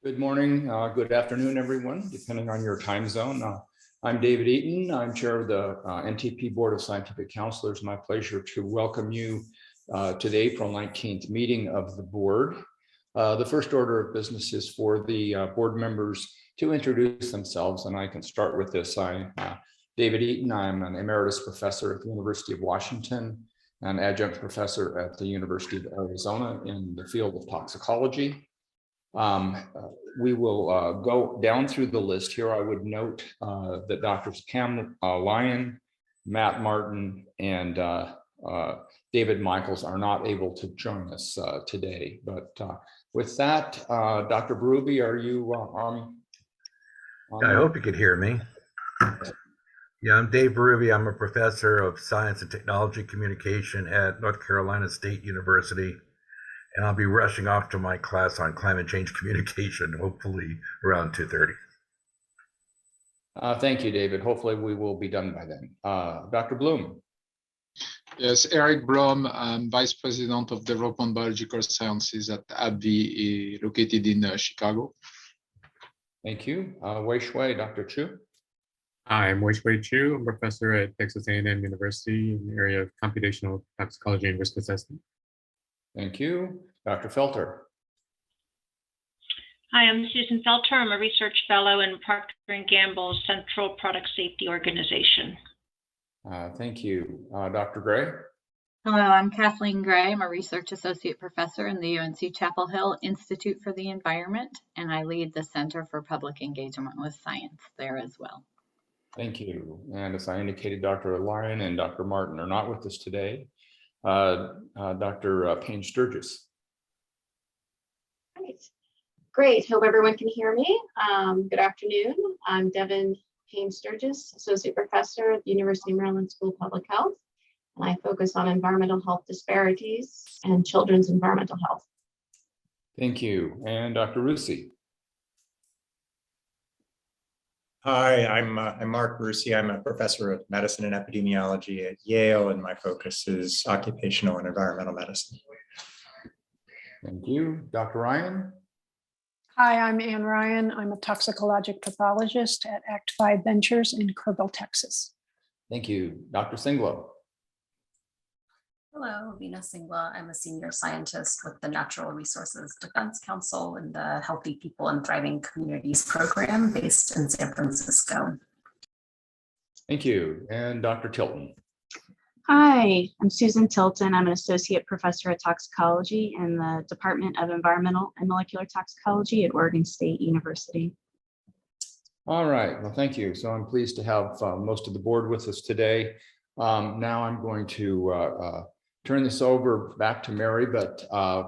Good morning, good afternoon, everyone, depending on your time zone. I'm David Eaton. I'm chair of the NTP Board of Scientific Counselors. My pleasure to welcome you to the April 19th meeting of the board. The first order of business is for the board members to introduce themselves, and I can start with this. I'm David Eaton. I'm an emeritus professor at the University of Washington, an adjunct professor at the University of Arizona in the field of toxicology. We will go down through the list here. I would note that Drs. Pam Lyon, Matt Martin, and David Michaels are not able to join us today. But with that, Dr. Berube, are you on? I hope you could hear me. Yeah, I'm Dave Berube. I'm a professor of science and technology communication at North Carolina State University. And I'll be rushing off to my class on climate change communication, hopefully around 2:30. Thank you, David. Hopefully we will be done by then. Dr. Bloom. Yes, Eric Brom. I'm Vice President of Development Biological Sciences at AbbVie, located in Chicago. Thank you. Wei Shui, Dr. Chu. Hi, I'm Wei Shui Chu. I'm a professor at Texas A&M University in the area of computational toxicology and risk assessment. Thank you. Dr. Felter. Hi, I'm Susan Felter. I'm a research fellow in Procter & Gamble's Central Product Safety Organization. Thank you. Dr. Gray. Hello, I'm Kathleen Gray. I'm a research associate professor in the UNC Chapel Hill Institute for the Environment, and I lead the Center for Public Engagement with Science there as well. Thank you. And as I indicated, Dr. Lyon and Dr. Martin are not with us today. Dr. Payne Sturgis. Great. Hope everyone can hear me. Good afternoon. I'm Devin Payne Sturgis, Associate Professor at the University of Maryland School of Public Health, and I focus on environmental health disparities and children's environmental health. Thank you. And Dr. Rusi. Hi, I'm Mark Rusi. I'm a professor of medicine and epidemiology at Yale, and my focus is occupational and environmental medicine. Thank you. Dr. Ryan. Hi, I'm Ann Ryan. I'm a toxicologic pathologist at Act 5 Ventures in Kerrville, Texas. Thank you. Dr. Singlo. Hello, Vina Singla. I'm a senior scientist with the Natural Resources Defense Council in the Healthy People and Thriving Communities program based in San Francisco. Thank you. And Dr. Tilton. Hi, I'm Susan Tilton. I'm an associate professor at toxicology in the Department of Environmental and Molecular Toxicology at Oregon State University. All right. Well, thank you. So I'm pleased to have most of the board with us today. Now I'm going to turn this over back to Mary, but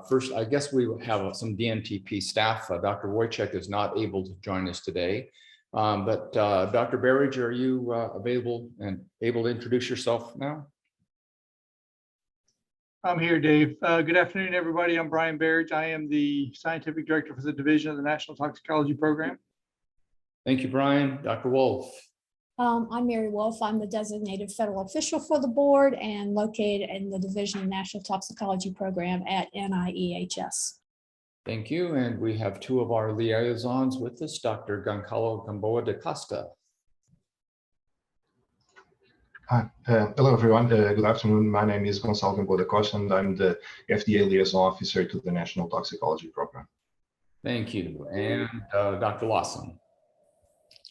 first, I guess we have some DNTP staff. Dr. Wojcik is not able to join us today, but Dr. Berridge, are you available and able to introduce yourself now? I'm here, Dave. Good afternoon, everybody. I'm Brian Berridge. I am the Scientific Director for the Division of the National Toxicology Program. Thank you, Brian. Dr. Wolf. I'm Mary Wolf. I'm the designated federal official for the board and located in the Division of National Toxicology Program at NIEHS. Thank you. And we have two of our liaisons with us, Dr. Goncalo Gamboa de Costa. Hi, hello everyone. Good afternoon. My name is Gonçalo Gamboa da Costa, and I'm the FDA liaison officer to the National Toxicology Program. Thank you. And Dr. Lawson.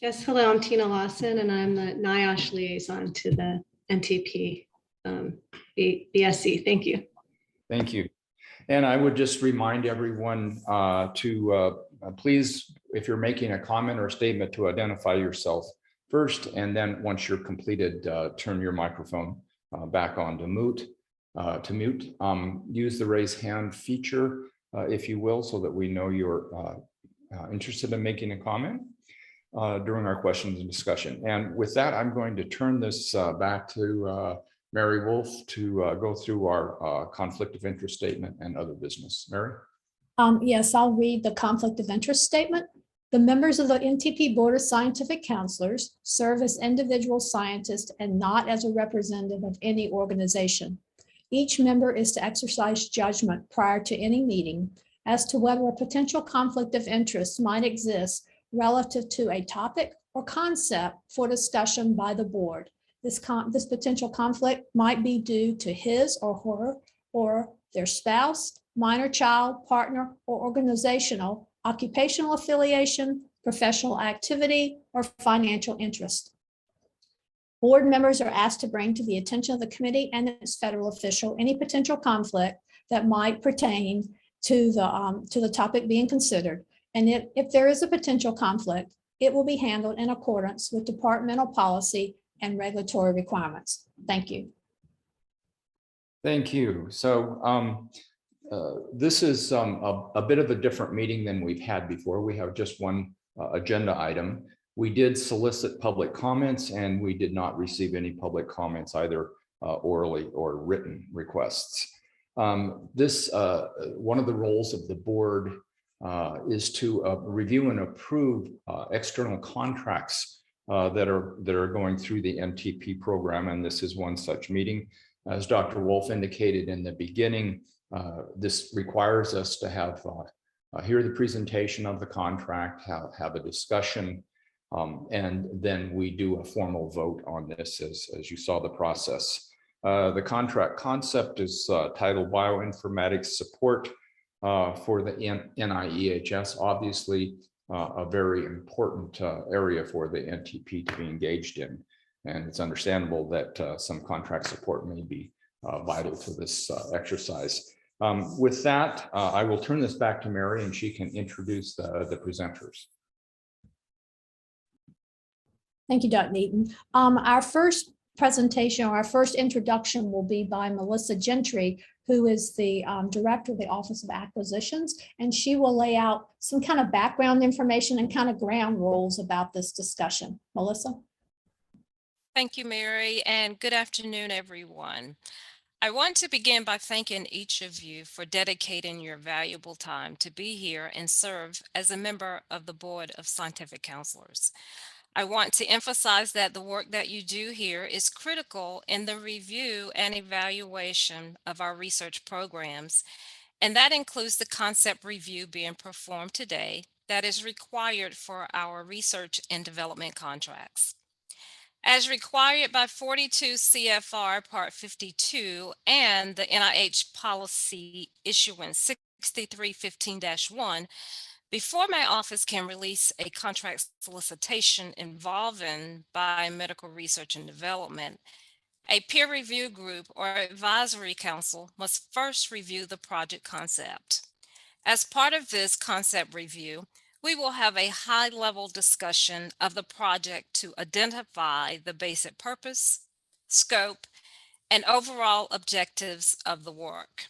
Yes, hello, I'm Tina Lawson, and I'm the NIOSH liaison to the NTP BSC. Thank you. Thank you. And I would just remind everyone to please, if you're making a comment or statement, to identify yourself first, and then once you're completed, turn your microphone back on to mute. Use the raise hand feature, if you will, so that we know you're interested in making a comment during our questions and discussion. And with that, I'm going to turn this back to Mary Wolf to go through our conflict of interest statement and other business. Mary? Yes, I'll read the conflict of interest statement. The members of the NTP Board of Scientific Counselors serve as individual scientists and not as a representative of any organization. Each member is to exercise judgment prior to any meeting as to whether a potential conflict of interest might exist relative to a topic or concept for discussion by the board. This potential conflict might be due to his or her or their spouse, minor child, partner, or organizational, occupational affiliation, professional activity, or financial interest. Board members are asked to bring to the attention of the committee and its federal official any potential conflict that might pertain to the topic being considered. And if there is a potential conflict, it will be handled in accordance with departmental policy and regulatory requirements. Thank you. Thank you. So this is a bit of a different meeting than we've had before. We have just one agenda item. We did solicit public comments and we did not receive any public comments, either orally or written requests. One of the roles of the board is to review and approve external contracts that are going through the NTP program, and this is one such meeting. As Dr. Wolf indicated in the beginning, this requires us to have hear the presentation of the contract, have a discussion, and then we do a formal vote on this as you saw the process. The contract concept is titled Bioinformatics Support for the NIEHS, obviously a very important area for the NTP to be engaged in. And it's understandable that some contract support may be vital to this exercise. With that, I will turn this back to Mary and she can introduce the presenters. Thank you, Dr. Neaton. Our first presentation or our first introduction will be by Melissa Gentry, who is the director of the Office of Acquisitions, and she will lay out some kind of background information and kind of ground rules about this discussion. Melissa? Thank you, Mary, and good afternoon, everyone. I want to begin by thanking each of you for dedicating your valuable time to be here and serve as a member of the Board of Scientific Counselors. I want to emphasize that the work that you do here is critical in the review and evaluation of our research programs, and that includes the concept review being performed today that is required for our research and development contracts. As required by 42 CFR Part 52 and the NIH Policy Issuance 6315-1, before my office can release a contract solicitation involving biomedical research and development, a peer review group or advisory council must first review the project concept. As part of this concept review, we will have a high-level discussion of the project to identify the basic purpose, scope, and overall objectives of the work.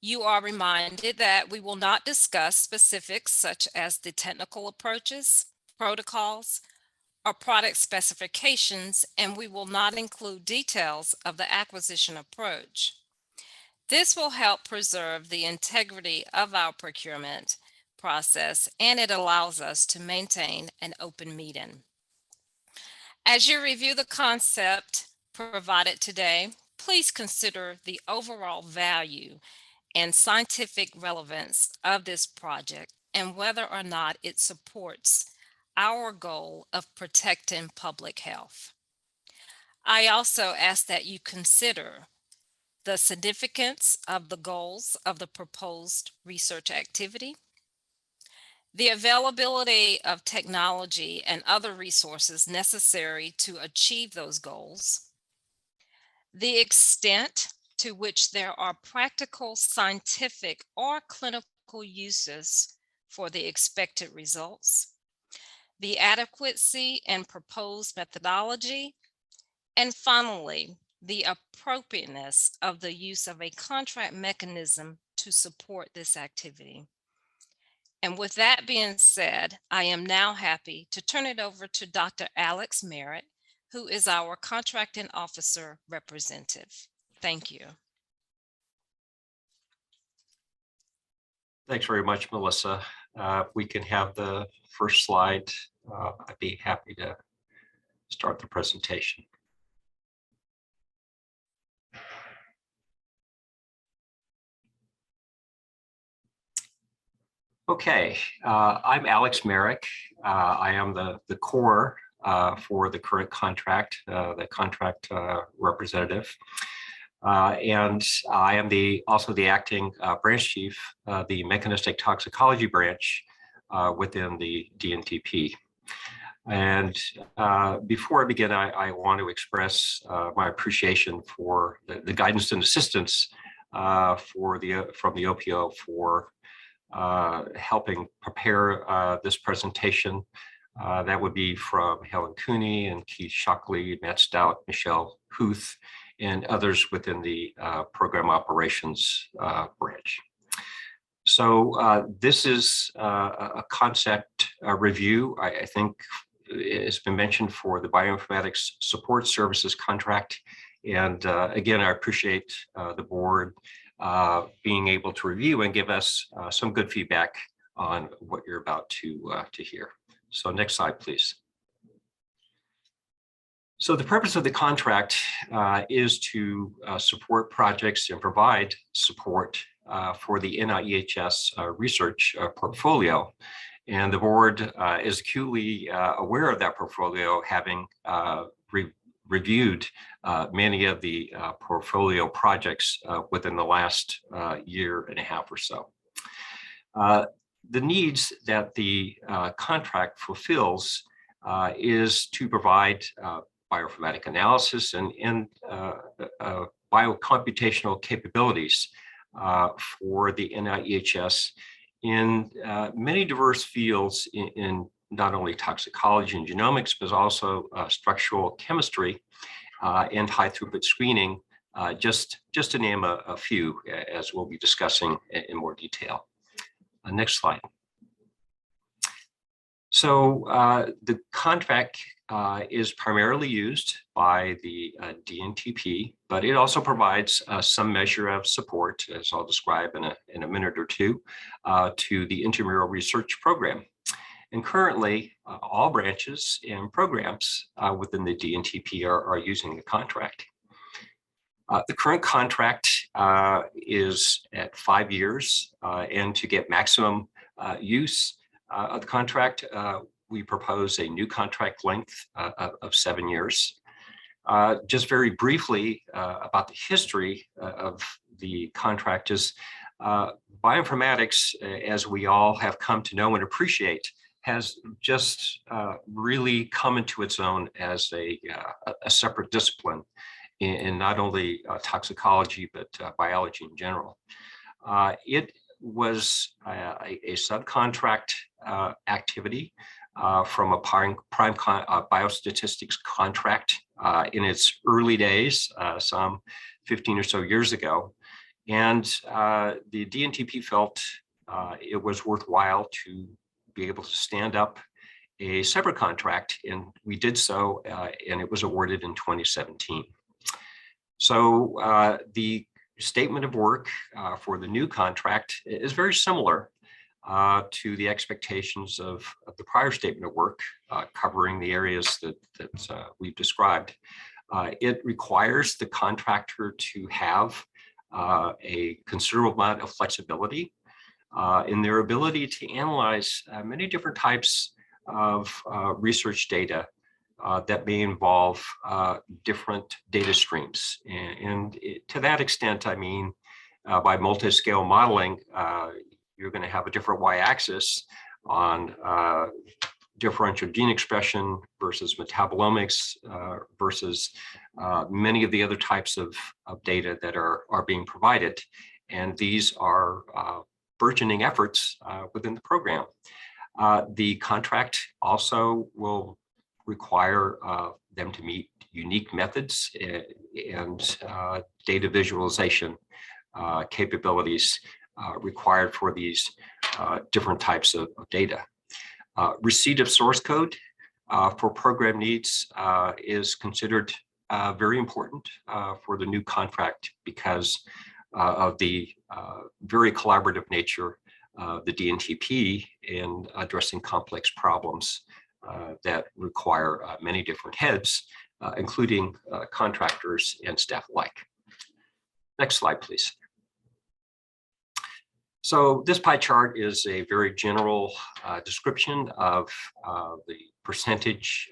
You are reminded that we will not discuss specifics such as the technical approaches, protocols, or product specifications, and we will not include details of the acquisition approach. This will help preserve the integrity of our procurement process, and it allows us to maintain an open meeting. As you review the concept provided today, please consider the overall value and scientific relevance of this project and whether or not it supports our goal of protecting public health. I also ask that you consider the significance of the goals of the proposed research activity, the availability of technology and other resources necessary to achieve those goals, the extent to which there are practical, scientific, or clinical uses for the expected results, the adequacy and proposed methodology, and finally, the appropriateness of the use of a contract mechanism to support this activity. And with that being said, I am now happy to turn it over to Dr. Alex Merritt, who is our contracting officer representative. Thank you. Thanks very much, Melissa. We can have the first slide. I'd be happy to start the presentation. Okay, I'm Alex Merrick. I am the core for the current contract, the contract representative. And I am also the acting branch chief, the mechanistic toxicology branch within the DNTP. And before I begin, I want to express my appreciation for the guidance and assistance from the OPO for helping prepare this presentation. That would be from Helen Cooney and Keith Shockley, Matt Stout, Michelle Huth, and others within the program operations branch. So this is a concept review. I think it's been mentioned for the bioinformatics support services contract. And again, I appreciate the board being able to review and give us some good feedback on what you're about to hear. So next slide, please. So the purpose of the contract is to support projects and provide support for the NIEHS research portfolio. And the board is acutely aware of that portfolio, having reviewed many of the portfolio projects within the last year and a half or so. The needs that the contract fulfills is to provide bioinformatic analysis and biocomputational capabilities for the NIEHS in many diverse fields in not only toxicology and genomics, but also structural chemistry and high throughput screening, just to name a few, as we'll be discussing in more detail. Next slide. So the contract is primarily used by the DNTP, but it also provides some measure of support, as I'll describe in a minute or two, to the intramural research program. And currently, all branches and programs within the DNTP are using the contract. The current contract is at 5 years, and to get maximum use of the contract, we propose a new contract length of 7 years. Just very briefly about the history of the contract is bioinformatics, as we all have come to know and appreciate, has just really come into its own as a separate discipline in not only toxicology, but biology in general. It was a subcontract activity from a prime biostatistics contract in its early days, some 15 or so years ago. And the DNTP felt it was worthwhile to be able to stand up a separate contract, and we did so, and it was awarded in 2017. So the statement of work for the new contract is very similar to the expectations of the prior statement of work, covering the areas that we've described. It requires the contractor to have a considerable amount of flexibility in their ability to analyze many different types of research data that may involve different data streams. And to that extent, I mean, by multi-scale modeling, you're going to have a different y-axis on differential gene expression versus metabolomics versus many of the other types of data that are being provided. And these are burgeoning efforts within the program. The contract also will require them to meet unique methods and data visualization capabilities required for these different types of data. Receipt of source code for program needs is considered very important for the new contract because of the very collaborative nature of the DNTP in addressing complex problems that require many different heads, including contractors and staff alike. Next slide, please. So this pie chart is a very general description of the percentage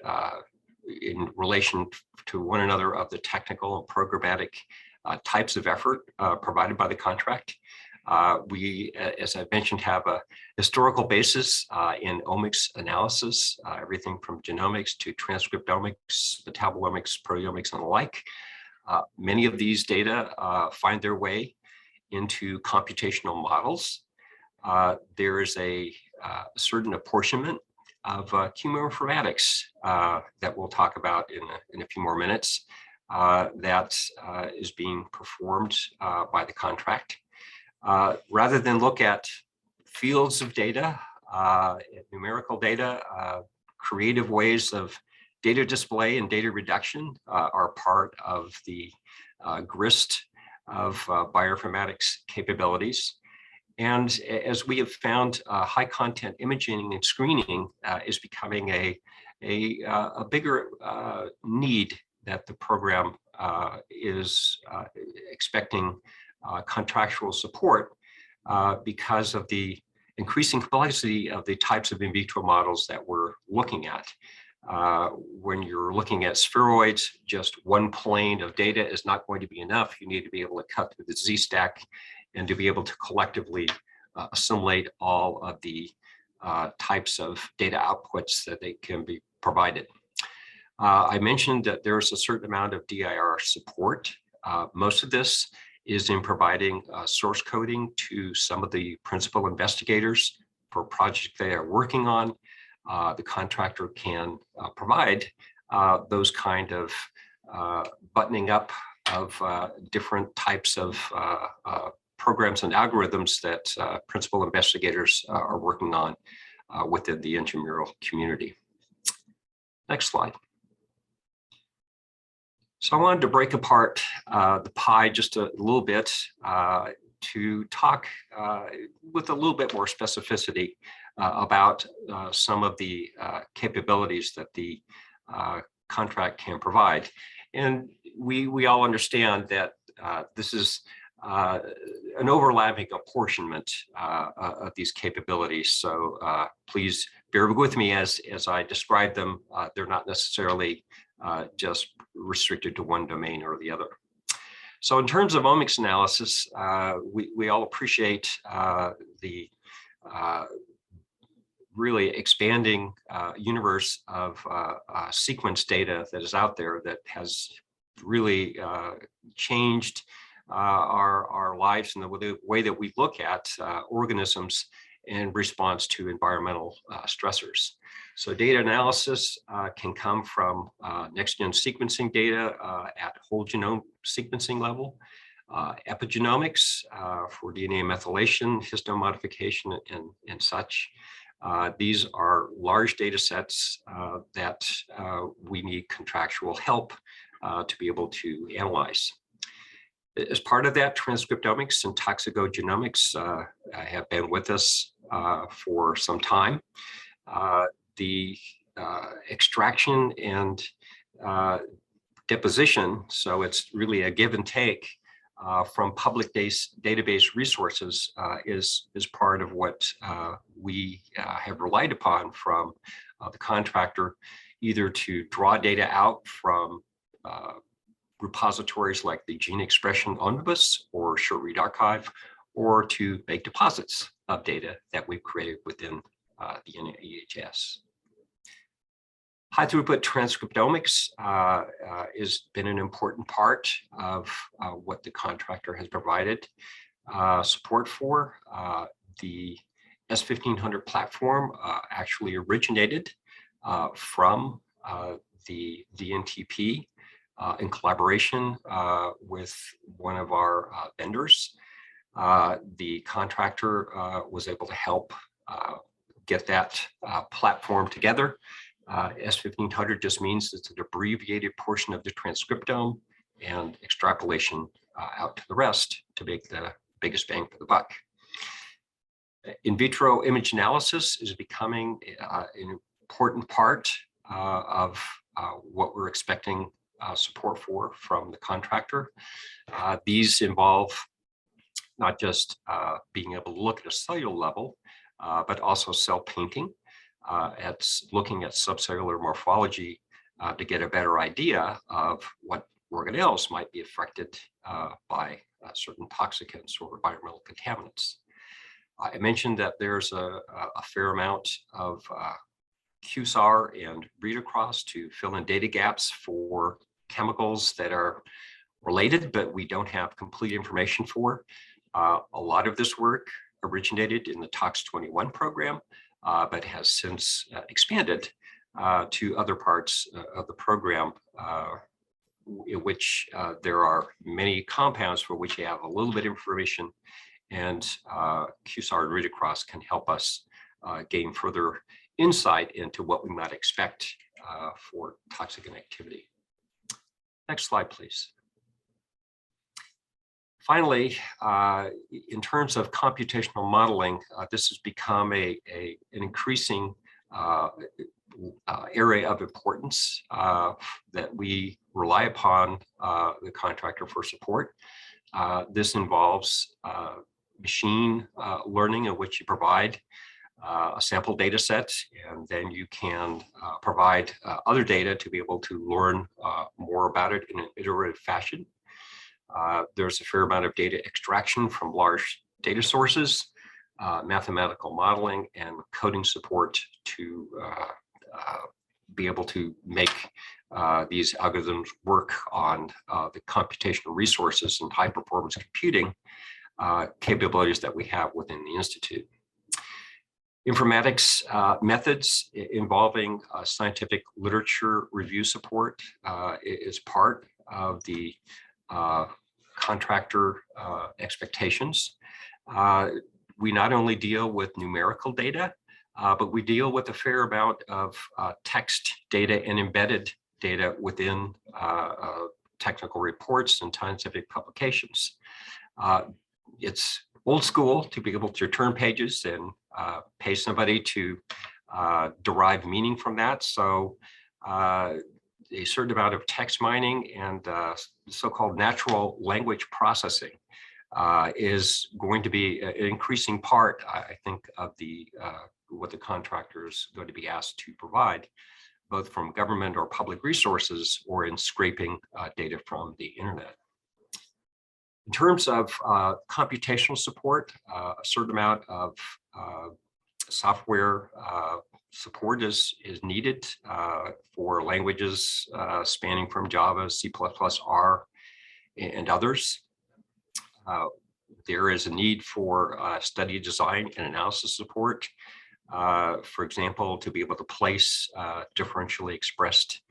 in relation to one another of the technical and programmatic types of effort provided by the contract. We, as I mentioned, have a historical basis in omics analysis, everything from genomics to transcriptomics, metabolomics, proteomics, and the like. Many of these data find their way into computational models. There is a certain apportionment of chemoinformatics that we'll talk about in a few more minutes that is being performed by the contract. Rather than look at fields of data, numerical data, creative ways of data display and data reduction are part of the grist of bioinformatics capabilities. And as we have found, high content imaging and screening is becoming a bigger need that the program is expecting contractual support because of the increasing complexity of the types of in vitro models that we're looking at. When you're looking at spheroids, just one plane of data is not going to be enough. You need to be able to cut through the Z-stack and to be able to collectively assimilate all of the types of data outputs that they can be provided. I mentioned that there's a certain amount of DIR support. Most of this is in providing source coding to some of the principal investigators for projects they are working on. The contractor can provide those kind of buttoning up of different types of programs and algorithms that principal investigators are working on within the intramural community. Next slide. So I wanted to break apart the pie just a little bit to talk with a little bit more specificity about some of the capabilities that the contract can provide. And we all understand that this is an overlapping apportionment of these capabilities. So please bear with me as I describe them. They're not necessarily just restricted to one domain or the other. So in terms of omics analysis, we all appreciate the really expanding universe of sequence data that is out there that has really changed our lives and the way that we look at organisms in response to environmental stressors. So data analysis can come from next-gen sequencing data at whole genome sequencing level, epigenomics for DNA methylation, histone modification, and such. These are large data sets that we need contractual help to be able to analyze. As part of that, transcriptomics and toxicogenomics have been with us for some time. The extraction and deposition, so it's really a give and take from public database resources is part of what we have relied upon from the contractor, either to draw data out from repositories like the Gene Expression Omnibus or Short Read Archive, or to make deposits of data that we've created within the NEHS. High throughput transcriptomics has been an important part of what the contractor has provided support for. The S1500 platform actually originated from the NTP in collaboration with one of our vendors. The contractor was able to help get that platform together. S1500 just means it's an abbreviated portion of the transcriptome and extrapolation out to the rest to make the biggest bang for the buck. In vitro image analysis is becoming an important part of what we're expecting support for from the contractor. These involve not just being able to look at a cellular level, but also cell painting, looking at subcellular morphology to get a better idea of what organelles might be affected by certain toxicants or environmental contaminants. I mentioned that there's a fair amount of QSAR and read across to fill in data gaps for chemicals that are related, but we don't have complete information for. A lot of this work originated in the Tox21 program, but has since expanded to other parts of the program, in which there are many compounds for which you have a little bit of information, and QSAR and read across can help us gain further insight into what we might expect for toxic activity. Next slide, please. Finally, in terms of computational modeling, this has become an increasing area of importance that we rely upon the contractor for support. This involves machine learning, in which you provide a sample data set, and then you can provide other data to be able to learn more about it in an iterative fashion. There's a fair amount of data extraction from large data sources, mathematical modeling, and coding support to be able to make these algorithms work on the computational resources and high performance computing capabilities that we have within the Institute. Informatics methods involving scientific literature review support is part of the contractor expectations. We not only deal with numerical data, but we deal with a fair amount of text data and embedded data within technical reports and scientific publications. It's old school to be able to turn pages and pay somebody to derive meaning from that. So a certain amount of text mining and so-called natural language processing is going to be an increasing part, I think, of what the contractor is going to be asked to provide, both from government or public resources or in scraping data from the internet. In terms of computational support, a certain amount of software support is needed for languages spanning from Java, C++, R, and others. There is a need for study design and analysis support. For example, to be able to place differentially expressed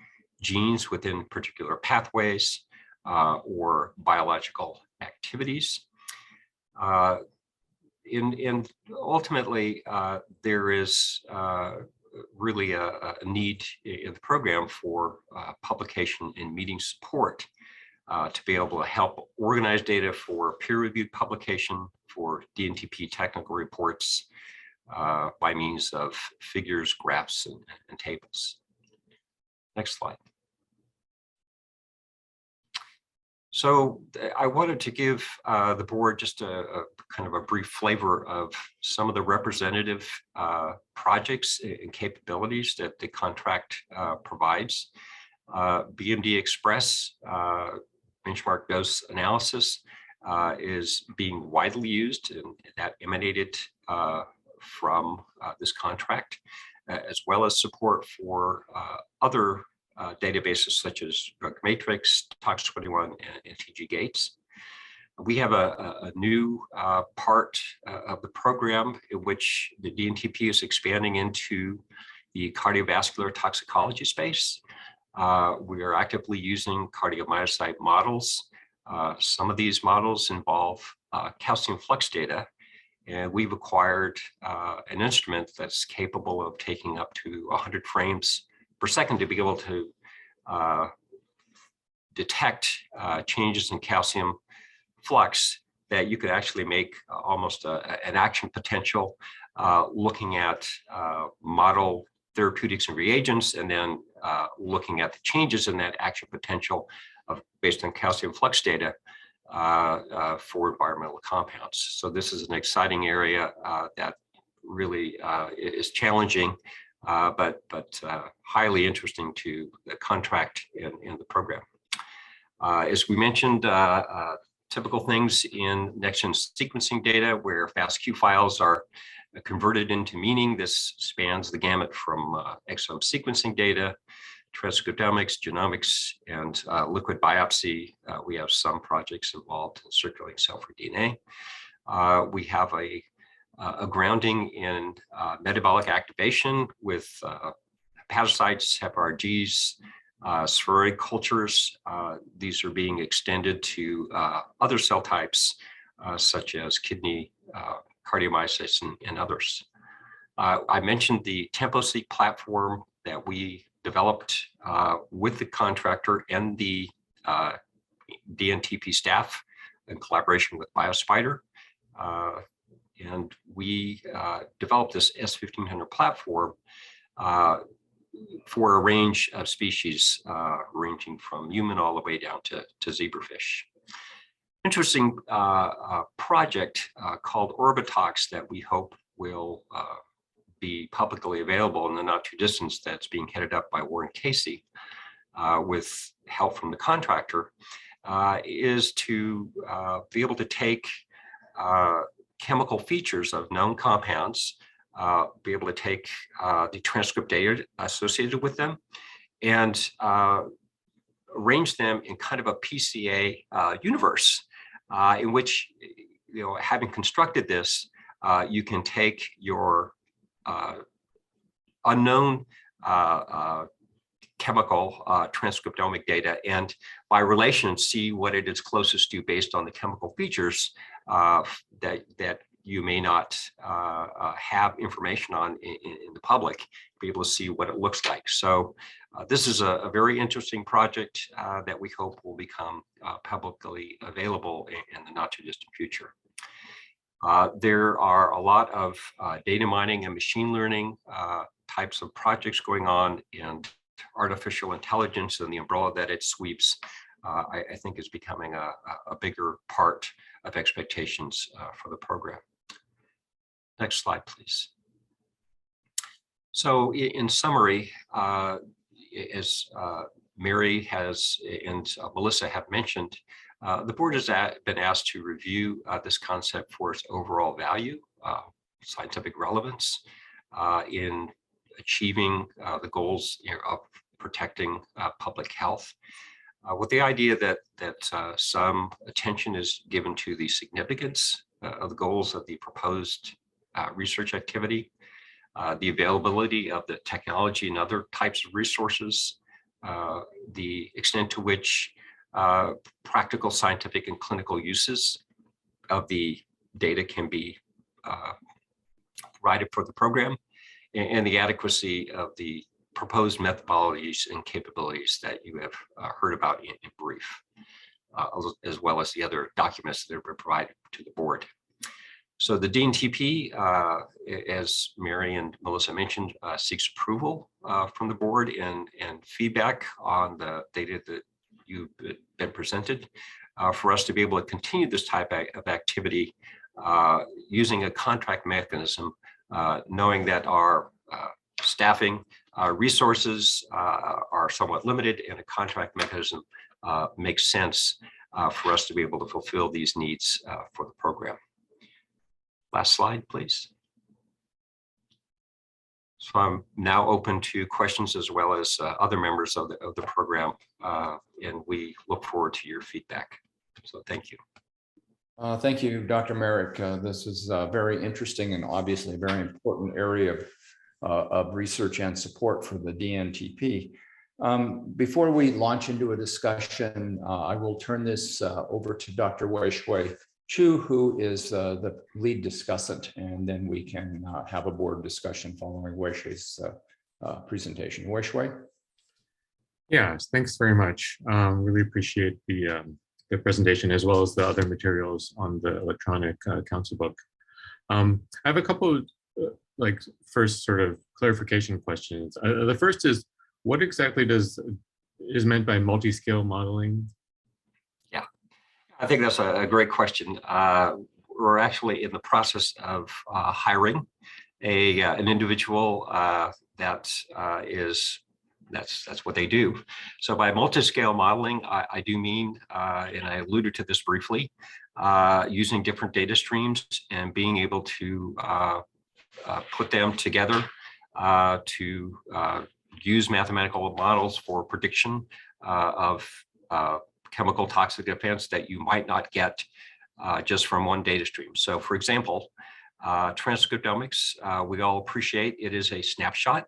genes within particular pathways or biological activities. And ultimately, there is really a need in the program for publication and meeting support to be able to help organize data for peer-reviewed publication, for DNTP technical reports by means of figures, graphs, and tables. Next slide. So I wanted to give the board just a kind of a brief flavor of some of the representative projects and capabilities that the contract provides. BMD Express benchmark dose analysis is being widely used, and that emanated from this contract, as well as support for other databases such as Drug Matrix, Tox21, and TG Gates. We have a new part of the program in which the DNTP is expanding into the cardiovascular toxicology space. We are actively using cardiomyocyte models. Some of these models involve calcium flux data, and we've acquired an instrument that's capable of taking up to 100 frames per second to be able to detect changes in calcium flux that you could actually make almost an action potential looking at model therapeutics and reagents, and then looking at the changes in that action potential based on calcium flux data for environmental compounds. So this is an exciting area that really is challenging, but highly interesting to the contract in the program. As we mentioned, typical things in next-gen sequencing data where FASTQ files are converted into meaning. This spans the gamut from exome sequencing data, transcriptomics, genomics, and liquid biopsy. We have some projects involved in circulating cell-free DNA. We have a grounding in metabolic activation with hepatocytes, hepRGs, spheroid cultures. These are being extended to other cell types, such as kidney, cardiomyocytes, and others. I mentioned the TempoSeq platform that we developed with the contractor and the DNTP staff in collaboration with BioSpider. And we developed this S1500 platform for a range of species, ranging from human all the way down to zebrafish. Interesting project called Orbitox that we hope will be publicly available in the not too distant, that's being headed up by Warren Casey with help from the contractor, is to be able to take chemical features of known compounds, be able to take the transcript data associated with them and arrange them in kind of a PCA universe in which, having constructed this, you can take your unknown chemical transcriptomic data and by relation see what it is closest to based on the chemical features that you may not have information on in the public, be able to see what it looks like. So this is a very interesting project that we hope will become publicly available in the not too distant future. There are a lot of data mining and machine learning types of projects going on, and artificial intelligence and the umbrella that it sweeps, I think is becoming a bigger part of expectations for the program. Next slide, please. So in summary, as Mary has and Melissa have mentioned, the board has been asked to review this concept for its overall value, scientific relevance in achieving the goals of protecting public health, with the idea that some attention is given to the significance of the goals of the proposed research activity, the availability of the technology and other types of resources, the extent to which practical scientific and clinical uses of the data can be provided for the program, and the adequacy of the proposed methodologies and capabilities that you have heard about in brief, as well as the other documents that have been provided to the board. So the DNTP, as Mary and Melissa mentioned, seeks approval from the board and feedback on the data that you've been presented for us to be able to continue this type of activity using a contract mechanism, knowing that our staffing resources are somewhat limited, and a contract mechanism makes sense for us to be able to fulfill these needs for the program. Last slide, please. So I'm now open to questions as well as other members of the program, and we look forward to your feedback. So thank you. Thank you, Dr. Merrick. This is very interesting and obviously a very important area of research and support for the DNTP. Before we launch into a discussion, I will turn this over to Dr. Wei-Shui Chu, who is the lead discussant, and then we can have a board discussion following Wei-Shui's presentation. Wei-Shui? Yes, thanks very much. Really appreciate the presentation as well as the other materials on the electronic council book. I have a couple first sort of clarification questions. The first is, what exactly is meant by multi-scale modeling? I think that's a great question. We're actually in the process of hiring an individual that's what they do. So by multi-scale modeling, I do mean, and I alluded to this briefly, using different data streams and being able to put them together to use mathematical models for prediction of chemical toxic events that you might not get just from one data stream. So for example, transcriptomics, we all appreciate it is a snapshot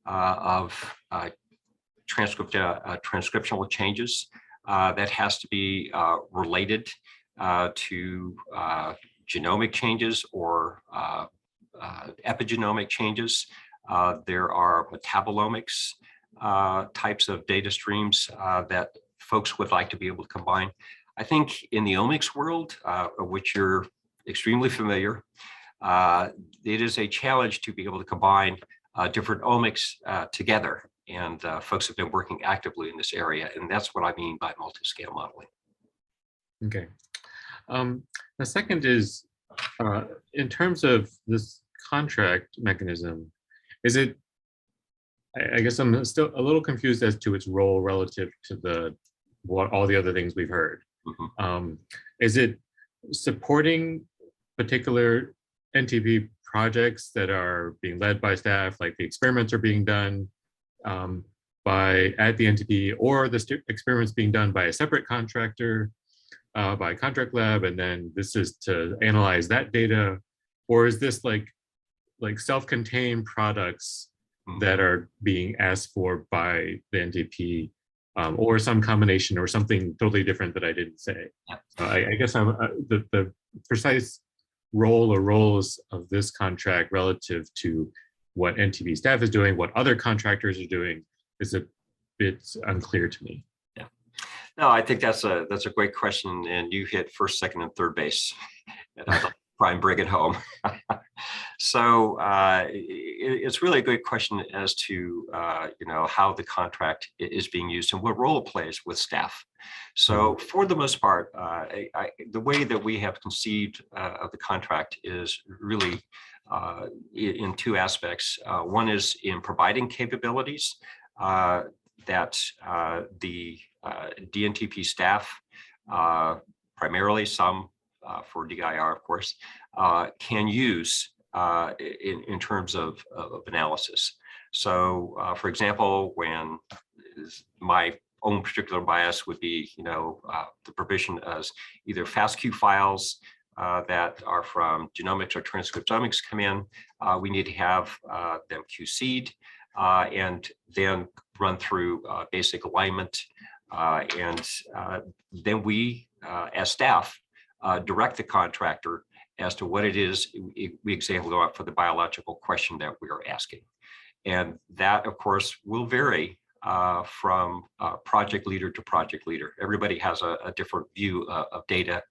of transcriptional changes that has to be related to genomic changes or epigenomic changes. There are metabolomics types of data streams that folks would like to be able to combine. I think in the omics world, of which you're extremely familiar, it is a challenge to be able to combine different omics together. And folks have been working actively in this area. And that's what I mean by multi-scale modeling. Okay. The second is, in terms of this contract mechanism, is it, I guess I'm still a little confused as to its role relative to all the other things we've heard. Mm-hmm. Is it supporting particular NTP projects that are being led by staff, like the experiments are being done at the NTP, or the experiments being done by a separate contractor, by a contract lab, and then this is to analyze that data? Or is this like self-contained products that are being asked for by the NTP, or some combination or something totally different that I didn't say? I guess the precise role or roles of this contract relative to what NTP staff is doing, what other contractors are doing, is a bit unclear to me. Yeah, no, I think that's a great question, and you hit first, second, and third base, and I'll try and bring it home. So it's really a great question as to how the contract is being used and what role it plays with staff. So for the most part, the way that we have conceived of the contract is really in two aspects. One is in providing capabilities that the DNTP staff, primarily some for DIR, of course, can use in terms of analysis. So, for example, when my own particular bias would be, the provision as either FASTQ files that are from genomics or transcriptomics come in, we need to have them QC'd and then run through basic alignment. And then we, as staff, direct the contractor as to what it is we example go out for the biological question that we are asking. And that, of course, will vary from project leader to project leader. Everybody has a different view of data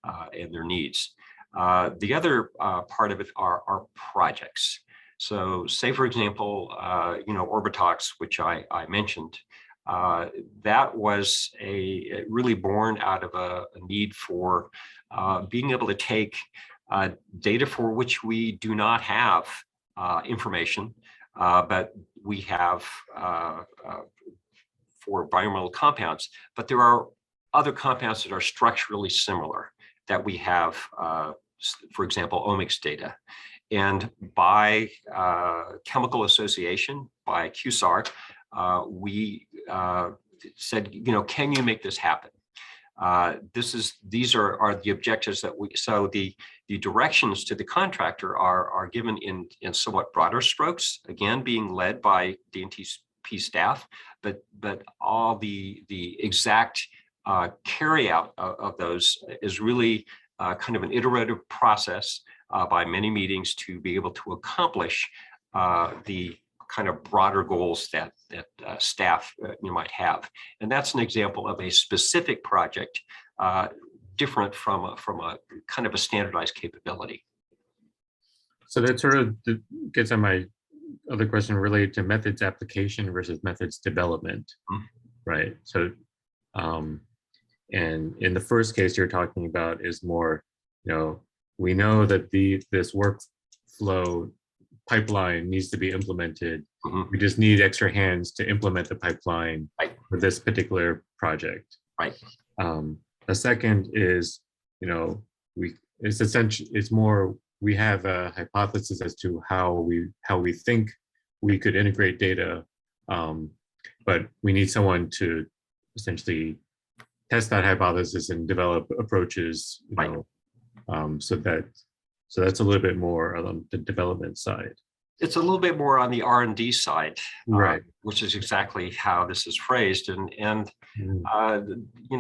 and their needs. The other part of it are projects. So say, for example, Orbitox, which I mentioned, that was really born out of a need for being able to take data for which we do not have information, but we have for environmental compounds, but there are other compounds that are structurally similar that we have, for example, omics data. And by chemical association, by QSAR, we said, can you make this happen? These are the objectives that so the directions to the contractor are given in somewhat broader strokes, again, being led by DNTP staff, but all the exact carry out of those is really kind of an iterative process by many meetings to be able to accomplish the kind of broader goals that staff you might have. And that's an example of a specific project different from a kind of a standardized capability. So that sort of gets on my other question related to methods application versus methods development, right? So And in the first case you're talking about is more, we know that this workflow pipeline needs to be implemented. We just need extra hands to implement the pipeline for this particular project. Right. The second is, it's essentially, it's more, we have a hypothesis as to how we think we could integrate data, but we need someone to essentially test that hypothesis and develop approaches, so that's a little bit more on the development side. It's a little bit more on the R&D side, right? Which is exactly how this is phrased, and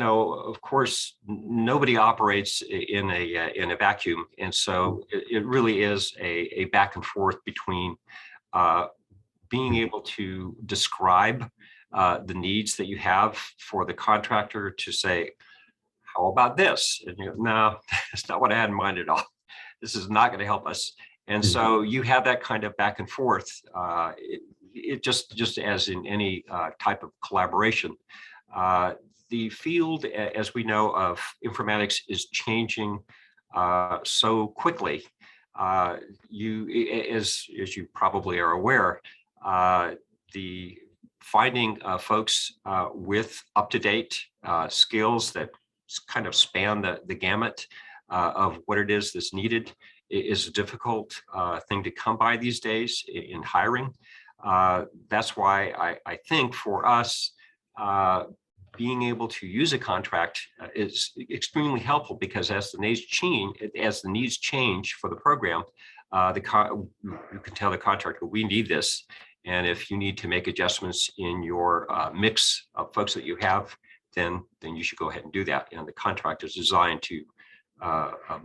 of course, nobody operates in a vacuum, and so it really is a back and forth between being able to describe the needs that you have for the contractor to say, how about this? And no, that's not what I had in mind at all. This is not going to help us. And so you have that kind of back and forth. It just as in any type of collaboration, the field, as we know, of informatics is changing so quickly. As you probably are aware, the finding folks with up-to-date skills that kind of span the gamut of what it is that's needed is a difficult thing to come by these days in hiring. That's why I think for us, being able to use a contract is extremely helpful, because as the needs change for the program, you can tell the contractor, we need this. And if you need to make adjustments in your mix of folks that you have, then you should go ahead and do that. And the contract is designed to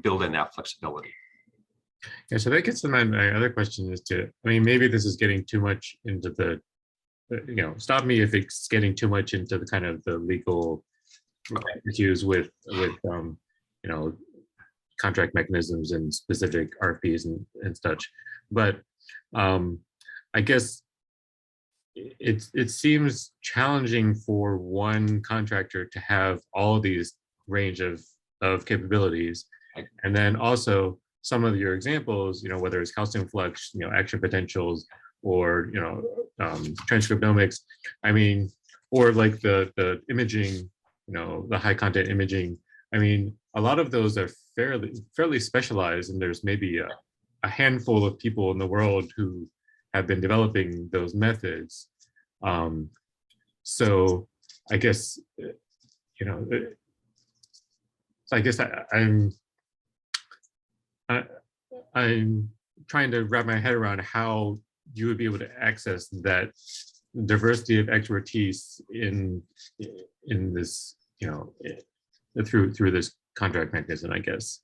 build in that flexibility. Yeah, so that gets to my other question maybe this is getting too much into the, stop me if it's getting too much into the kind of the legal issues with contract mechanisms and specific RFPs and such. But I guess it seems challenging for one contractor to have all these range of capabilities, and then also some of your examples, whether it's calcium flux, action potentials, or transcriptomics, or like the imaging, the high content imaging. A lot of those are fairly specialized, and there's maybe a handful of people in the world who have been developing those methods. So I guess, I'm trying to wrap my head around how you would be able to access that diversity of expertise in this, through this contract mechanism, I guess.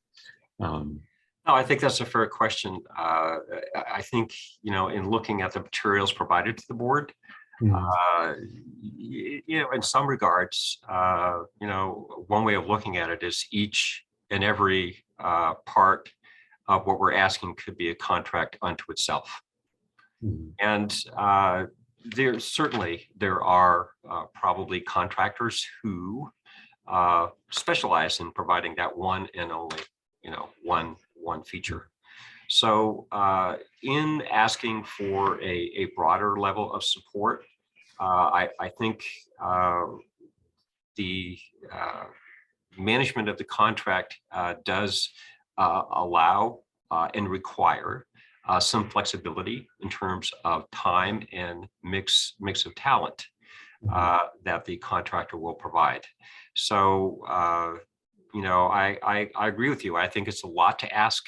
No, I think that's a fair question. I think, in looking at the materials provided to the board, in some regards, one way of looking at it is each and every part of what we're asking could be a contract unto itself. And there are probably contractors who specialize in providing that one and only, one feature. So in asking for a broader level of support, I think the management of the contract does allow and require some flexibility in terms of time and mix of talent that the contractor will provide. So, I agree with you. I think it's a lot to ask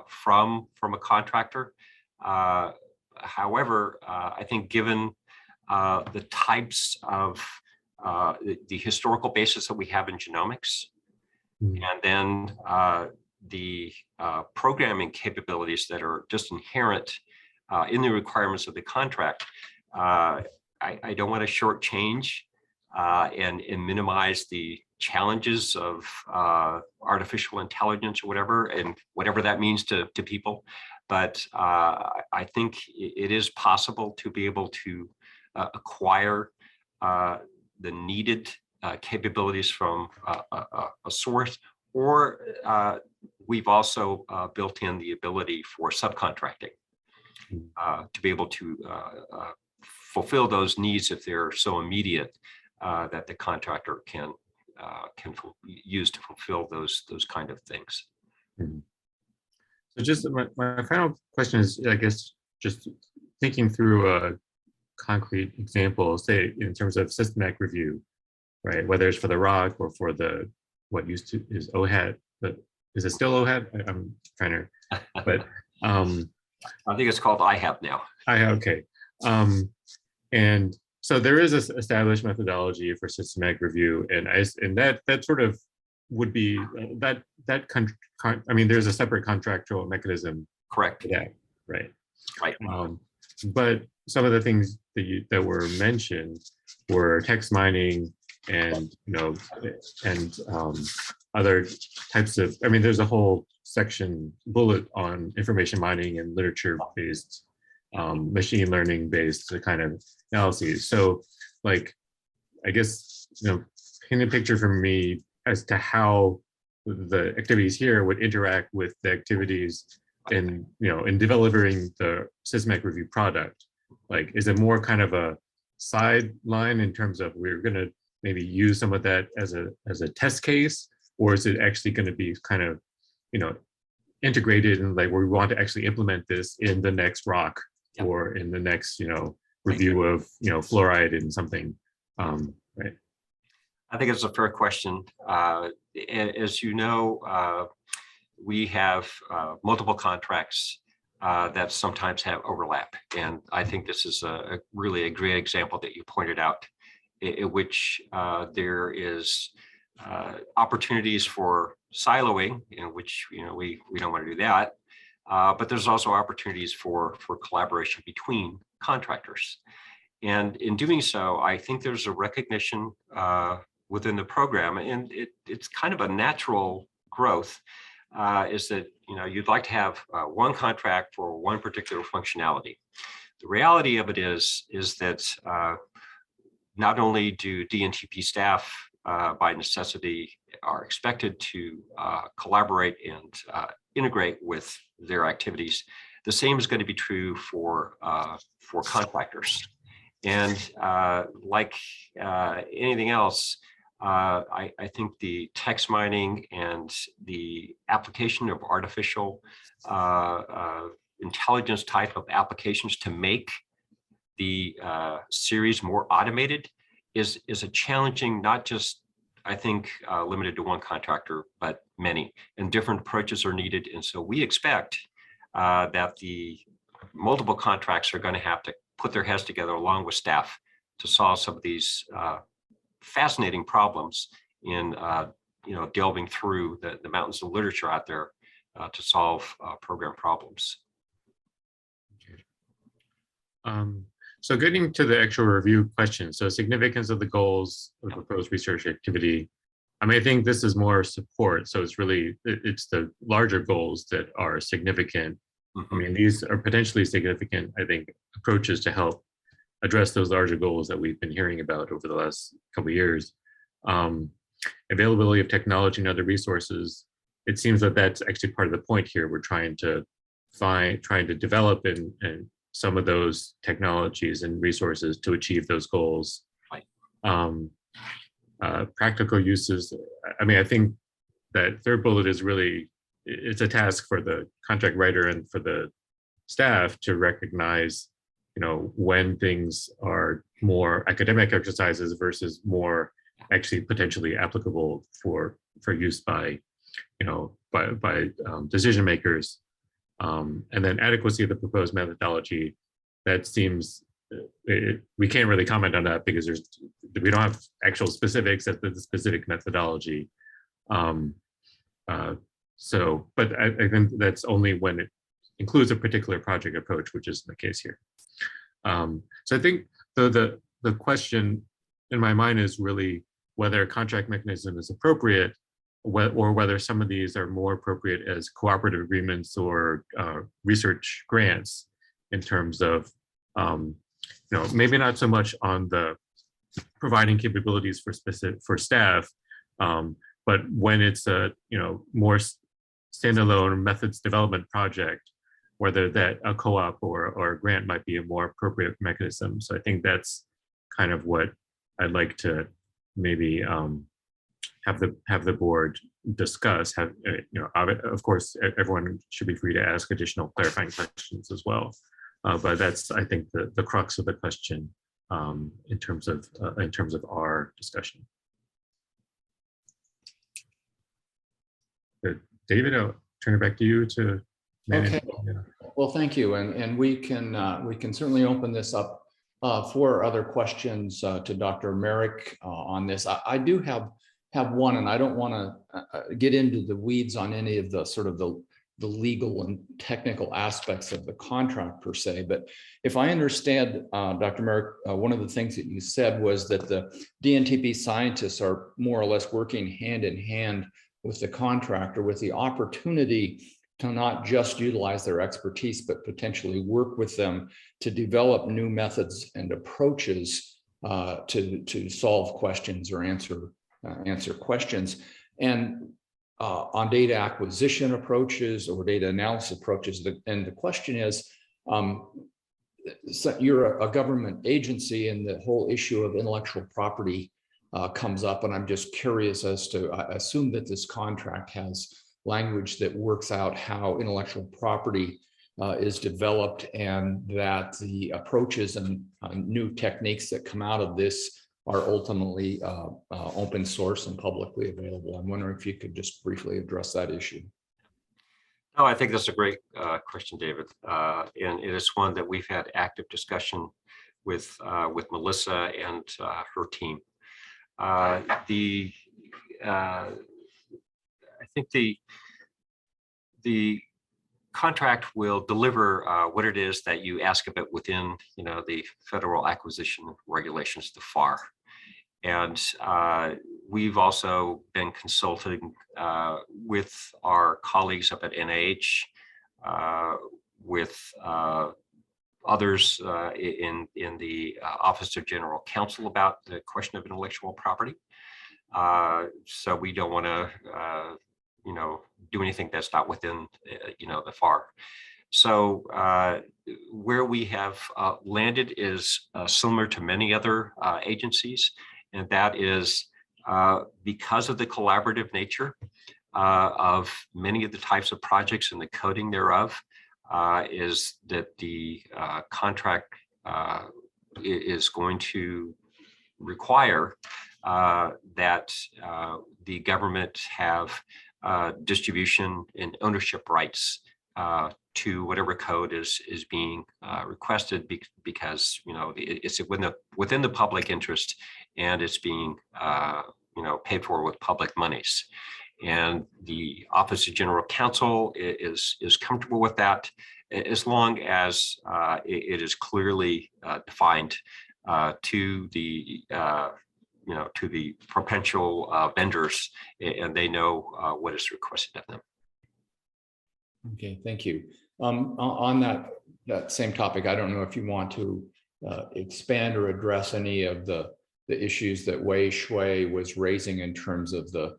from a contractor. However, I think given the types of the historical basis that we have in genomics, and then the programming capabilities that are just inherent in the requirements of the contract, I don't want to shortchange and minimize the challenges of artificial intelligence or whatever, and whatever that means to people. But I think it is possible to be able to acquire the needed capabilities from a source, or we've also built in the ability for subcontracting to be able to fulfill those needs if they're so immediate that the contractor can use to fulfill those kind of things. So just my final question is, I guess, just thinking through a concrete example, say in terms of systematic review, right? Whether it's for the ROC or for the, what used to is OHAT, but is it still OHAT? I'm trying to, but I think it's called IHAP now. Okay. And so there is this established methodology for systematic review, and that sort of would be I mean, there's a separate contractual mechanism. Correct. For that, right? Right. But some of the things that were mentioned were text mining and other types of. I mean, there's a whole section bullet on information mining and literature-based, machine learning-based kind of analyses. So, like, I guess paint a picture for me as to how the activities here would interact with the activities in developing the systematic review product. Like, is it more kind of a sideline in terms of we're going to maybe use some of that as a test case, or is it actually going to be kind of integrated and like where we want to actually implement this in the next ROC or in the next review of fluoride in something, right? I think it's a fair question. As you know, we have multiple contracts that sometimes have overlap. And I think this is really a great example that you pointed out, in which there is opportunities for siloing, in which we don't want to do that. But there's also opportunities for collaboration between contractors. And in doing so, I think there's a recognition within the program, and it's kind of a natural growth, is that you'd like to have one contract for one particular functionality. The reality of it is that not only do DNTP staff by necessity are expected to collaborate and integrate with their activities, the same is going to be true for contractors. And like anything else, I think the text mining and the application of artificial intelligence type of applications to make the series more automated is a challenging, not just, I think, limited to one contractor, but many, and different approaches are needed. And so we expect that the multiple contracts are going to have to put their heads together along with staff to solve some of these fascinating problems in delving through the mountains of literature out there to solve program problems. So getting to the actual review question, so significance of the goals of the proposed research activity. I mean, I think this is more support. So it's the larger goals that are significant. I mean, these are potentially significant, I think, approaches to help address those larger goals that we've been hearing about over the last couple of years. Availability of technology and other resources. It seems that that's actually part of the point here. We're trying to develop and some of those technologies and resources to achieve those goals. Practical uses. I mean, I think that third bullet is really, it's a task for the contract writer and for the staff to recognize, when things are more academic exercises versus more actually potentially applicable for use by decision makers. And then adequacy of the proposed methodology, that seems, we can't really comment on that because we don't have actual specifics at the specific methodology. But I think that's only when it includes a particular project approach, which is the case here. So I think the question in my mind is really whether a contract mechanism is appropriate, or whether some of these are more appropriate as cooperative agreements or research grants in terms of, maybe not so much on the providing capabilities for staff. But when it's a more standalone methods development project, whether that a co-op or a grant might be a more appropriate mechanism. So I think that's kind of what I'd like to maybe have the board discuss. Of course, everyone should be free to ask additional clarifying questions as well. But that's, I think, the crux of the question in terms of our discussion. Good. David, I'll turn it back to you to manage. Okay. Well, thank you, and we can certainly open this up for other questions to Dr. Merrick on this. I do have one, and I don't want to get into the weeds on any of the sort of the legal and technical aspects of the contract per se. But if I understand, Dr. Merrick, one of the things that you said was that the DNTP scientists are more or less working hand in hand with the contractor, with the opportunity to not just utilize their expertise, but potentially work with them to develop new methods and approaches to solve questions or answer questions. And on data acquisition approaches or data analysis approaches. And the question is, so you're a government agency, and the whole issue of intellectual property comes up. And I'm just curious as to, I assume that this contract has language that works out how intellectual property is developed, and that the approaches and new techniques that come out of this are ultimately open source and publicly available. I'm wondering if you could just briefly address that issue. No, I think that's a great question, David. And it is one that we've had active discussion with Melissa and her team. I think the contract will deliver what it is that you ask about within, the federal acquisition regulations, the FAR. And we've also been consulting with our colleagues up at NIH, with others in the Office of General Counsel about the question of intellectual property. So we don't want to, do anything that's not within, the FAR. So where we have landed is similar to many other agencies, and that is because of the collaborative nature of many of the types of projects and the coding thereof, is that the contract is going to require that the government have distribution and ownership rights to whatever code is being requested, because it's within the public interest, and it's being paid for with public monies. And the Office of General Counsel is comfortable with that, as long as it is clearly defined to the to the potential vendors, and they know what is requested of them. Okay, thank you. On that same topic, I don't know if you want to expand or address any of the issues that Wei Shui was raising in terms of the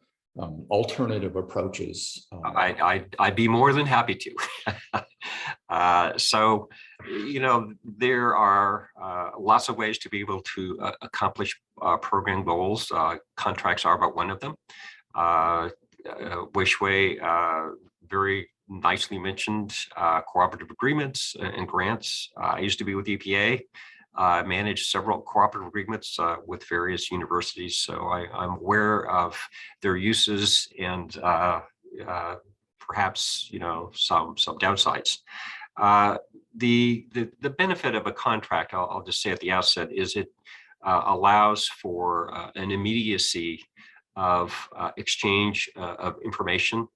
alternative approaches. I'd be more than happy to. So, there are lots of ways to be able to accomplish program goals. Contracts are but one of them. Wei Shui very nicely mentioned cooperative agreements and grants. I used to be with EPA. I managed several cooperative agreements with various universities, so I'm aware of their uses and perhaps some downsides. The benefit of a contract, I'll just say at the outset, is it allows for an immediacy of exchange of information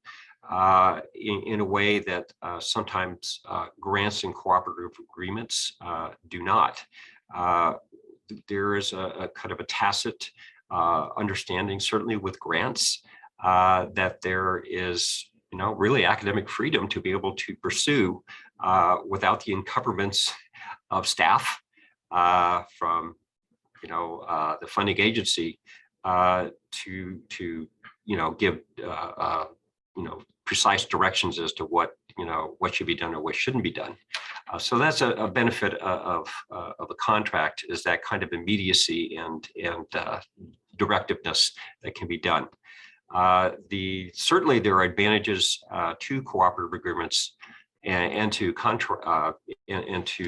in a way that sometimes grants and cooperative agreements do not. There is a kind of a tacit understanding, certainly with grants, that there is really academic freedom to be able to pursue without the encumbrance of staff from the funding agency to give precise directions as to what should be done or what shouldn't be done. So that's a benefit of a contract, is that kind of immediacy and directiveness that can be done. Certainly there are advantages to cooperative agreements and to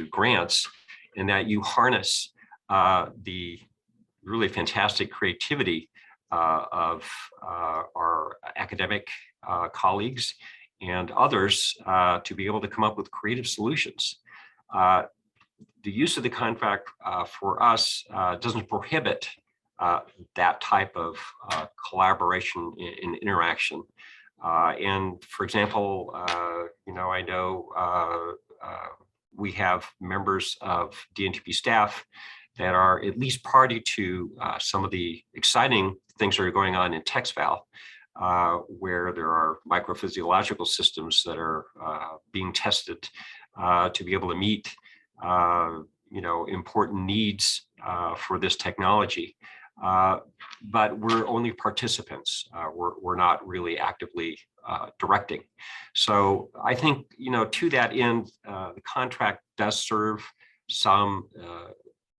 grants, in that you harness the really fantastic creativity of our academic colleagues and others to be able to come up with creative solutions. The use of the contract for us doesn't prohibit that type of collaboration and interaction. And for example, I know we have members of DNTP staff that are at least party to some of the exciting things that are going on in TexVal, where there are microphysiological systems that are being tested to be able to meet important needs for this technology. But we're only participants. We're not really actively directing. So I think, to that end, the contract does serve some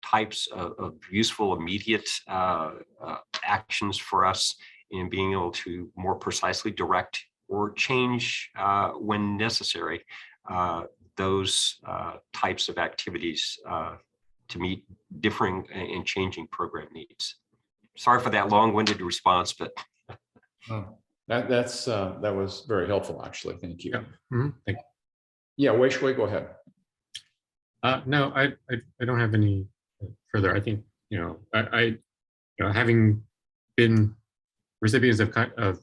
types of useful immediate actions for us in being able to more precisely direct or change when necessary those types of activities to meet differing and changing program needs. Sorry for that long-winded response, but that was very helpful, actually. Thank you. Yeah. Mm-hmm. Thank you. Yeah, Wei Shui, go ahead. No, I don't have any further. I think having been recipients of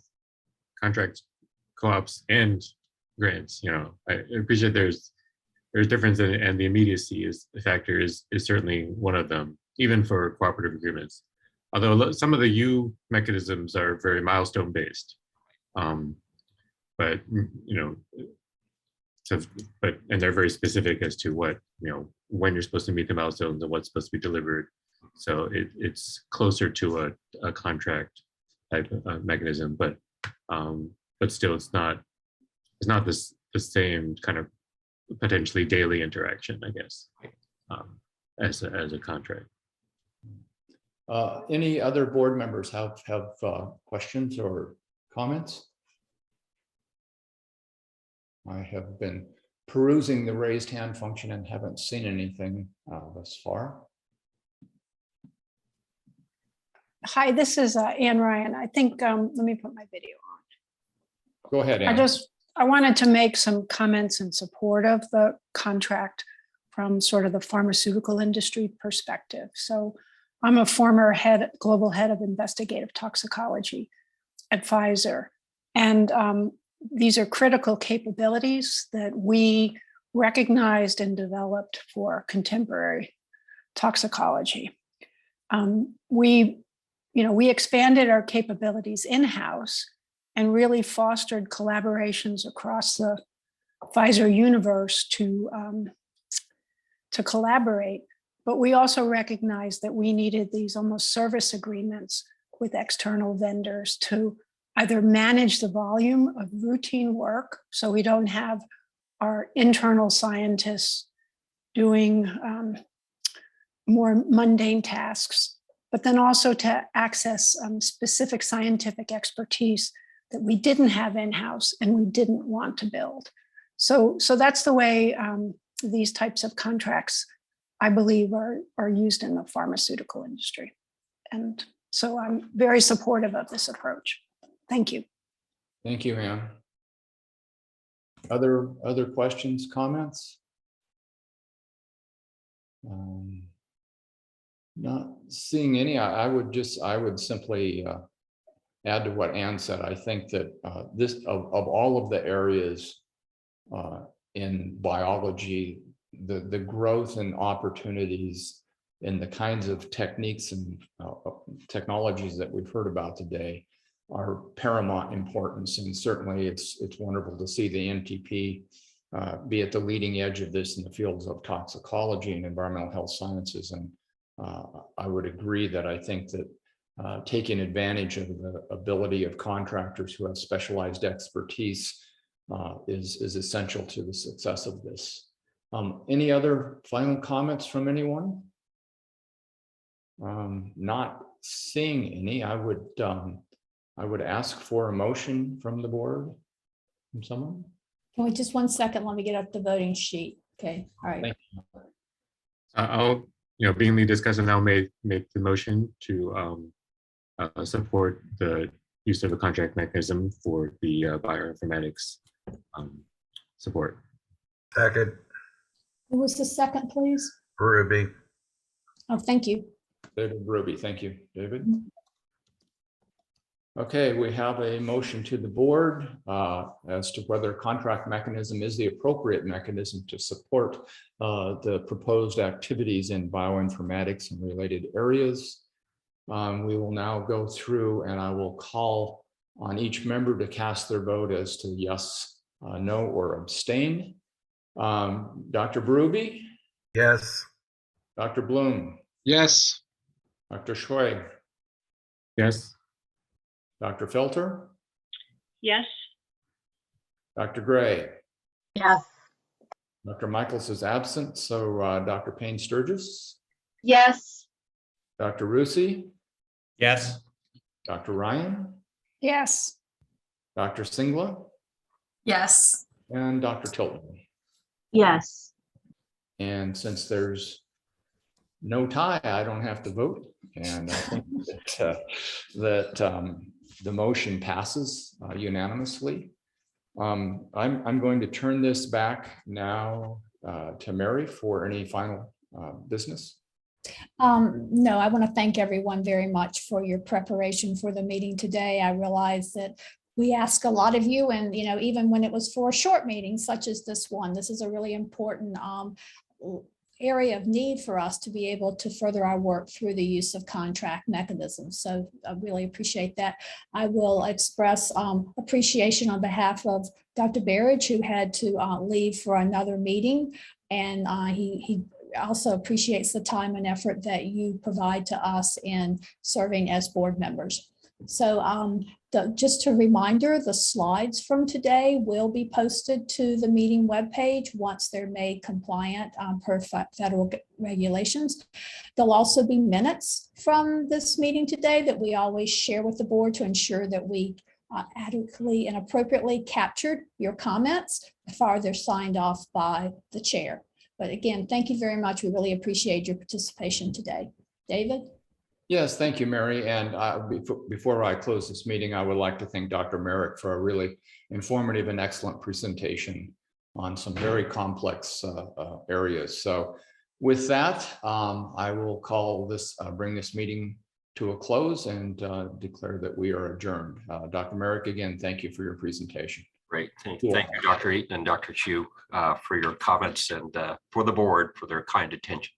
contract co-ops and grants, I appreciate there's difference in it, and the immediacy is the factor is certainly one of them, even for cooperative agreements. Although some of the U mechanisms are very milestone based, but and they're very specific as to what when you're supposed to meet the milestones and what's supposed to be delivered. So it's closer to a contract type of mechanism, but still it's not the same kind of potentially daily interaction, I guess, as a contract. Any other board members have questions or comments? I have been perusing the raised hand function and haven't seen anything thus far. Hi, this is Ann Ryan. I think, let me put my video on. Go ahead, Ann. I wanted to make some comments in support of the contract from sort of the pharmaceutical industry perspective. So I'm a former global head of investigative toxicology at Pfizer. And these are critical capabilities that we recognized and developed for contemporary toxicology. We expanded our capabilities in-house and really fostered collaborations across the Pfizer universe to collaborate. But we also recognized that we needed these almost service agreements with external vendors to either manage the volume of routine work, so we don't have our internal scientists doing more mundane tasks, but then also to access specific scientific expertise that we didn't have in-house and we didn't want to build. So that's the way these types of contracts, I believe, are used in the pharmaceutical industry. And so I'm very supportive of this approach. Thank you. Thank you, Ann. Other questions, comments? Not seeing any. I would simply add to what Ann said. I think that this of all of the areas in biology, the growth and opportunities in the kinds of techniques and technologies that we've heard about today are paramount importance. And certainly it's wonderful to see the NTP be at the leading edge of this in the fields of toxicology and environmental health sciences. And I would agree that I think that taking advantage of the ability of contractors who have specialized expertise is essential to the success of this. Any other final comments from anyone? Not seeing any. I would ask for a motion from the board, from someone. Can we just 1 second? Let me get up the voting sheet. Okay, all right. Thank you. I'll, being the discussant, I'll make the motion to support the use of a contract mechanism for the bioinformatics support. Second. Who was the second, please? Ruby. Oh, thank you. David Ruby, thank you, David. Okay, we have a motion to the board as to whether contract mechanism is the appropriate mechanism to support the proposed activities in bioinformatics and related areas. We will now go through and I will call on each member to cast their vote as to yes, no, or abstain. Dr. Berube? Yes. Dr. Bloom? Yes. Dr. Schweig? Yes. Dr. Filter? Yes. Dr. Gray? Yes. Dr. Michaels is absent, so Dr. Payne Sturgis? Yes. Dr. Rusi? Yes. Dr. Ryan? Yes. Dr. Singla? Yes. And Dr. Tilton? Yes. And since there's no tie, I don't have to vote. And I think that the motion passes unanimously. I'm going to turn this back now to Mary for any final business. No, I want to thank everyone very much for your preparation for the meeting today. I realize that we ask a lot of you, and even when it was for a short meeting such as this one, this is a really important area of need for us to be able to further our work through the use of contract mechanisms. So I really appreciate that. I will express appreciation on behalf of Dr. Berridge, who had to leave for another meeting, and he also appreciates the time and effort that you provide to us in serving as board members. So just a reminder, the slides from today will be posted to the meeting webpage once they're made compliant per federal regulations. There'll also be minutes from this meeting today that we always share with the board to ensure that we adequately and appropriately captured your comments before they're signed off by the chair. But again, thank you very much. We really appreciate your participation today. David? Yes, thank you, Mary. And before I close this meeting, I would like to thank Dr. Merrick for a really informative and excellent presentation on some very complex areas. So with that, I will bring this meeting to a close and declare that we are adjourned. Dr. Merrick, again, thank you for your presentation. Great. Thank you, Dr. Eaton and Dr. Chu, for your comments and for the board for their kind attention.